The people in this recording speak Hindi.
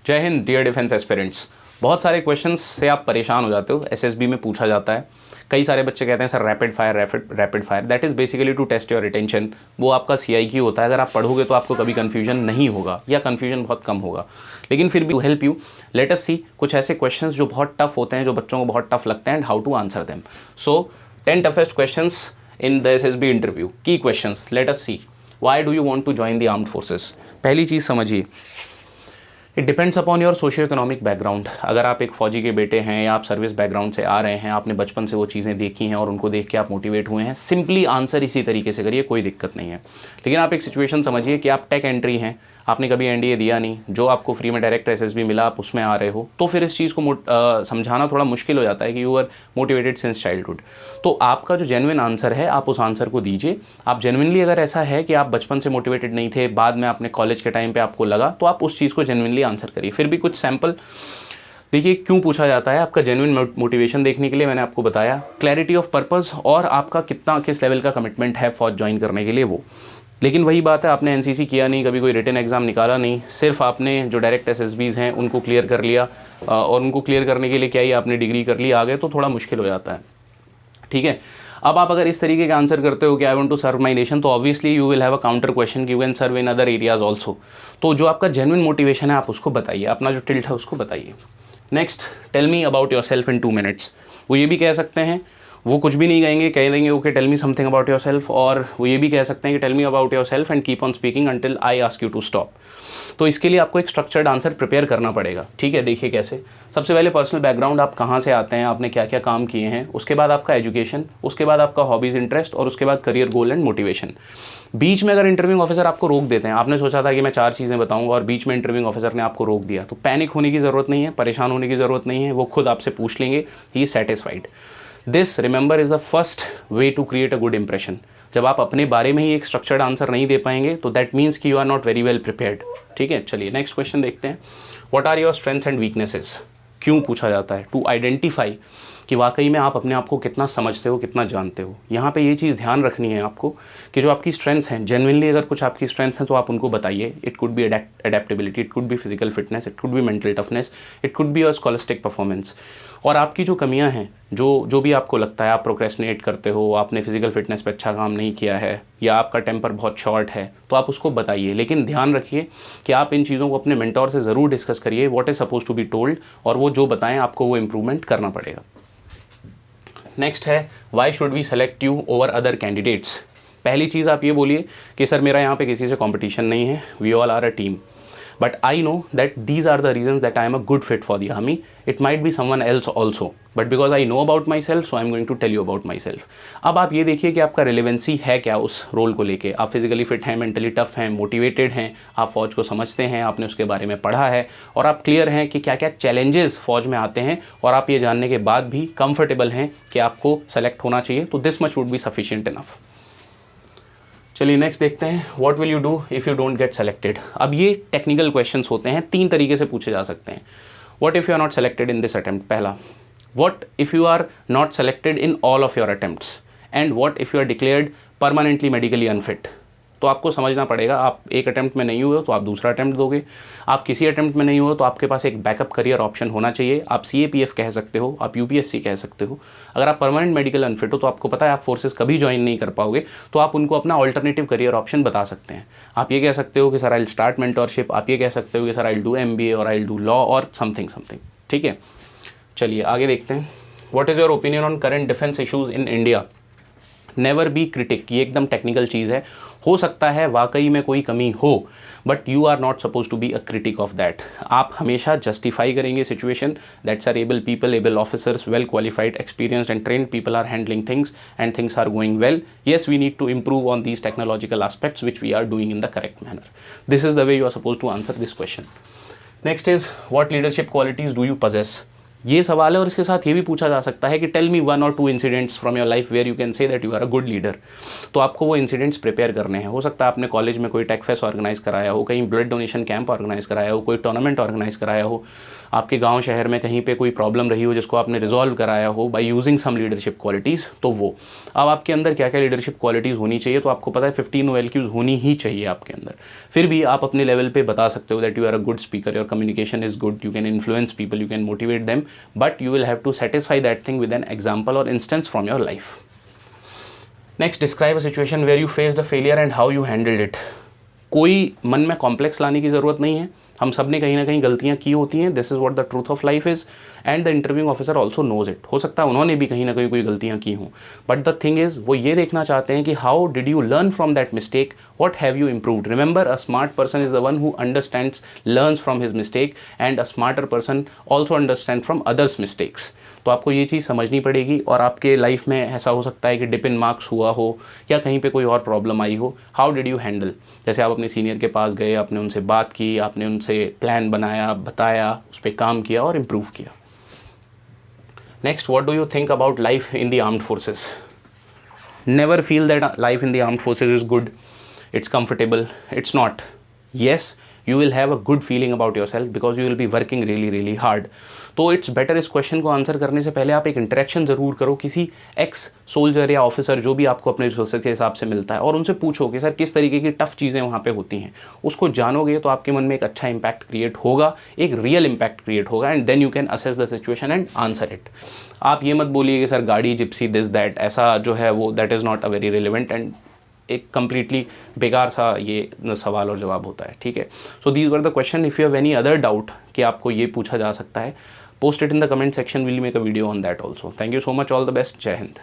जय हिंद डियर डिफेंस एस्पिरेंट्स। बहुत सारे क्वेश्चंस से आप परेशान हो जाते हो, एसएसबी में पूछा जाता है। कई सारे बच्चे कहते हैं sir rapid fire, that is basically to test your retention. वो आपका CIQ होता है। अगर आप पढ़ोगे तो आपको कभी कन्फ्यूजन नहीं होगा या कन्फ्यूजन बहुत कम होगा, लेकिन फिर भी to help you let us see कुछ ऐसे क्वेश्चंस जो बहुत टफ होते हैं, जो बच्चों को बहुत टफ लगते हैं, and how to answer them. So 10 toughest questions in the SSB interview. Key questions, let us see. Why do you want to join the armed forces? पहली चीज़ समझिए, it depends upon your socio economic background. अगर आप एक फ़ौजी के बेटे हैं या आप सर्विस बैकग्राउंड से आ रहे हैं, आपने बचपन से वो चीज़ें देखी हैं और उनको देख के आप मोटिवेट हुए हैं, सिंपली आंसर इसी तरीके से करिए, कोई दिक्कत नहीं है। लेकिन आप एक सिचुएशन समझिए कि आप टेक एंट्री हैं, आपने कभी NDA दिया नहीं, जो आपको फ्री में डायरेक्ट SSB मिला, आप उसमें आ रहे हो, तो फिर इस चीज़ को समझाना थोड़ा मुश्किल हो जाता है कि you are motivated since childhood. तो आपका जो जेन्युइन आंसर है, आप उस आंसर को दीजिए। आप जेन्युइनली, अगर ऐसा है कि आप बचपन से मोटिवेटेड नहीं थे, बाद में आपने कॉलेज के टाइम पे आपको लगा, तो आप उस चीज़ को जेन्युइनली आंसर करिए। फिर भी कुछ सैम्पल देखिए क्यों पूछा जाता है। आपका जेन्युइन मोटिवेशन देखने के लिए मैंने आपको बताया, क्लैरिटी ऑफ पर्पस और आपका किस लेवल का कमिटमेंट है फौज ज्वाइन करने के लिए वो। लेकिन वही बात है, आपने NCC किया नहीं, कभी कोई रिटन एग्ज़ाम निकाला नहीं, सिर्फ आपने जो डायरेक्ट SSBs हैं उनको क्लियर कर लिया, और उनको क्लियर करने के लिए क्या ही आपने डिग्री कर ली, आ गए, तो थोड़ा मुश्किल हो जाता है। ठीक है, अब आप अगर इस तरीके का आंसर करते हो कि I want to serve my nation, तो obviously you will have a counter question कि you can serve in other areas also. तो जो आपका जेन्युइन मोटिवेशन है आप उसको बताइए, अपना जो टिल्ट है उसको बताइए। Next, tell me about your self 2 minutes। वो ये भी कह सकते हैं, वो कुछ भी नहीं कहेंगे, कह देंगे okay tell me something about your self, और वो ये भी कह सकते हैं कि tell me about your self and keep on speaking until I ask you to stop. तो इसके लिए आपको एक स्ट्रक्चर्ड आंसर प्रिपेयर करना पड़ेगा। ठीक है, देखिए कैसे। सबसे पहले पर्सनल बैकग्राउंड, आप कहाँ से आते हैं, आपने क्या क्या काम किए हैं, उसके बाद आपका एजुकेशन, उसके बाद आपका हॉबीज़ इंटरेस्ट, और उसके बाद करियर गोल एंड मोटिवेशन। बीच में अगर इंटरव्यूइंग ऑफिसर आपको रोक देते हैं, आपने सोचा था कि मैं 4 चीज़ें बताऊंगा और बीच में इंटरव्यूइंग ऑफिसर ने आपको रोक दिया, तो पैनिक होने की ज़रूरत नहीं है, परेशान होने की ज़रूरत नहीं है। वो खुद आपसे पूछ लेंगे, he is satisfied. This remember is the first way to create a good impression. जब आप अपने बारे में ही एक स्ट्रक्चर्ड आंसर नहीं दे पाएंगे, तो दैट मीन्स कि you are not very well prepared. ठीक है, चलिए नेक्स्ट क्वेश्चन देखते हैं। What are your strengths and weaknesses. क्यों पूछा जाता है? टू आइडेंटिफाई कि वाकई में आप अपने आप को कितना समझते हो, कितना जानते हो। यहाँ पे ये चीज़ ध्यान रखनी है आपको कि जो आपकी स्ट्रेंथ्स हैं, जेन्युइनली अगर कुछ आपकी स्ट्रेंथ्स हैं तो आप उनको बताइए। It could be adaptability, it could be physical fitness, it could be mental toughness, it could be your scholastic performance. और आपकी जो कमियां हैं, जो भी आपको लगता है आप प्रोक्रेस्टिनेट करते हो, आपने फिजिकल फिटनेस पे अच्छा काम नहीं किया है, या आपका टेम्पर बहुत शॉर्ट है, तो आप उसको बताइए। लेकिन ध्यान रखिए कि आप इन चीज़ों को अपने मेंटोर से ज़रूर डिस्कस करिए, what is suppose to be told, और वो जो बताएं आपको वो इम्प्रूवमेंट करना पड़ेगा। नेक्स्ट है, why should we select you over other candidates. पहली चीज़ आप ये बोलिए कि सर मेरा यहाँ पे किसी से कंपटीशन नहीं है, we all are a team, but I know that these are the reasons that I am a good fit for the army. It might be someone else also, but because I know about myself, so I am going to tell you about myself. अब आप ये देखिए कि आपका रिलेवेंसी है क्या उस रोल को लेके। आप फिजिकली फिट हैं, मेंटली टफ हैं, मोटिवेटेड हैं, आप फौज को समझते हैं, आपने उसके बारे में पढ़ा है, और आप क्लियर हैं कि क्या क्या चैलेंजेस फौज में आते हैं, और आप ये जानने के बाद भी कंफर्टेबल हैं कि आपको सेलेक्ट होना चाहिए। तो this much would be sufficient enough. चलिए नेक्स्ट देखते हैं, what will you do if you don't get selected. अब ये टेक्निकल क्वेश्चंस होते हैं, 3 तरीके से पूछे जा सकते हैं। What if you are not selected in this attempt, पहला। What if you are not selected in all of your attempts, and what if you are declared permanently medically unfit. तो आपको समझना पड़ेगा, आप एक अटेम्प्ट में नहीं हुए तो आप दूसरा अटेम्प्ट दोगे, आप किसी अटेम्प्ट में नहीं हुए तो आपके पास एक बैकअप करियर ऑप्शन होना चाहिए। आप CAPF कह सकते हो, आप UPSC कह सकते हो। अगर आप परमानेंट मेडिकल अनफिट हो तो आपको पता है आप फोर्सेस कभी ज्वाइन नहीं कर पाओगे, तो आप उनको अपना ऑल्टरनेटिव करियर ऑप्शन बता सकते हैं। आप ये कह सकते हो कि sir I will start mentorship, आप ये कह सकते हो कि sir I will do MBA और आई विल डू लॉ और समथिंग। ठीक है, चलिए आगे देखते हैं। What is your opinion on current defence issues in India. Never be critic, ये एकदम टेक्निकल चीज़ है। हो सकता है वाकई में कोई कमी हो, but you are not suppose to be a critic of that. आप हमेशा जस्टिफाई करेंगे situation that sir able people, able officers, well qualified, experienced and trained people are handling things and things are going well. Yes, we need to improve on these technological aspects which we are doing in the correct manner. This is the way you are supposed to answer this question. Next is, what leadership qualities do you possess? ये सवाल है। और इसके साथ ये भी पूछा जा सकता है कि tell me 1 or 2 incidents from your life where you can say that you are a good leader. तो आपको वो इंसिडेंट्स प्रिपेयर करने हैं। हो सकता है आपने कॉलेज में कोई टेक फेस्ट ऑर्गेनाइज कराया हो, कहीं ब्लड डोनेशन कैंप ऑर्गेनाइज कराया हो, कोई टूर्नामेंट ऑर्गेनाइज कराया हो, आपके गांव शहर में कहीं पे कोई प्रॉब्लम रही हो जिसको आपने रिजॉल्व कराया हो by using some leadership qualities. तो वो अब आपके अंदर क्या क्या लीडरशिप क्वालिटीज़ होनी चाहिए, तो आपको पता है 15 OLQs होनी ही चाहिए आपके अंदर। फिर भी आप अपने लेवल पे बता सकते हो that you are a good speaker, your communication is good, you can influence people, you can motivate them, but you will have to satisfy that thing with an example or instance from your life. Next, describe a situation where you faced a failure and how you handled it. कोई मन में कॉम्प्लेक्स लाने की ज़रूरत नहीं है, हम सब ने कहीं ना कहीं गलतियां की होती हैं। This is what the truth of life is and the interviewing officer also knows it. हो सकता है उन्होंने भी कहीं ना कहीं कोई गलतियां की हों, बट द थिंग इज़ वो ये देखना चाहते हैं कि how did you learn from that mistake, what have you improved. Remember, a smart person is the one who understands, learns from his mistake, and a smarter person also understand from others mistakes. तो आपको ये चीज़ समझनी पड़ेगी। और आपके लाइफ में ऐसा हो सकता है कि डिप इन मार्क्स हुआ हो या कहीं पे कोई और प्रॉब्लम आई हो, हाउ डिड यू हैंडल। जैसे आप अपने सीनियर के पास गए, आपने उनसे बात की, आपने उनसे प्लान बनाया, बताया, उस पर काम किया और इम्प्रूव किया। Next, what do you think about life in the armed forces. Never feel that life in the armed forces is good, it's comfortable. It's not. Yes, you will have a good feeling about yourself because you will be working really really hard. तो इट्स बेटर इस क्वेश्चन को आंसर करने से पहले आप एक इंटरेक्शन ज़रूर करो किसी एक्स सोल्जर या ऑफिसर जो भी आपको अपने रिसोर्सेज के हिसाब से मिलता है, और उनसे पूछो कि सर किस तरीके की टफ चीज़ें वहाँ पे होती हैं। उसको जानोगे तो आपके मन में एक अच्छा इम्पैक्ट क्रिएट होगा, एक रियल इम्पैक्ट क्रिएट होगा, and then you can assess the situation and answer it. आप ये मत बोलिए कि सर गाड़ी, जिप्सी, दिस दैट, ऐसा जो है वो that is not a very relevant and एक कंप्लीटली बेकार सा ये सवाल और जवाब होता है। ठीक है, so these were the question. If you have any other doubt कि आपको ये पूछा जा सकता है, post it in the comment section, will make a video on that also. Thank you so much, all the best, जय हिंद।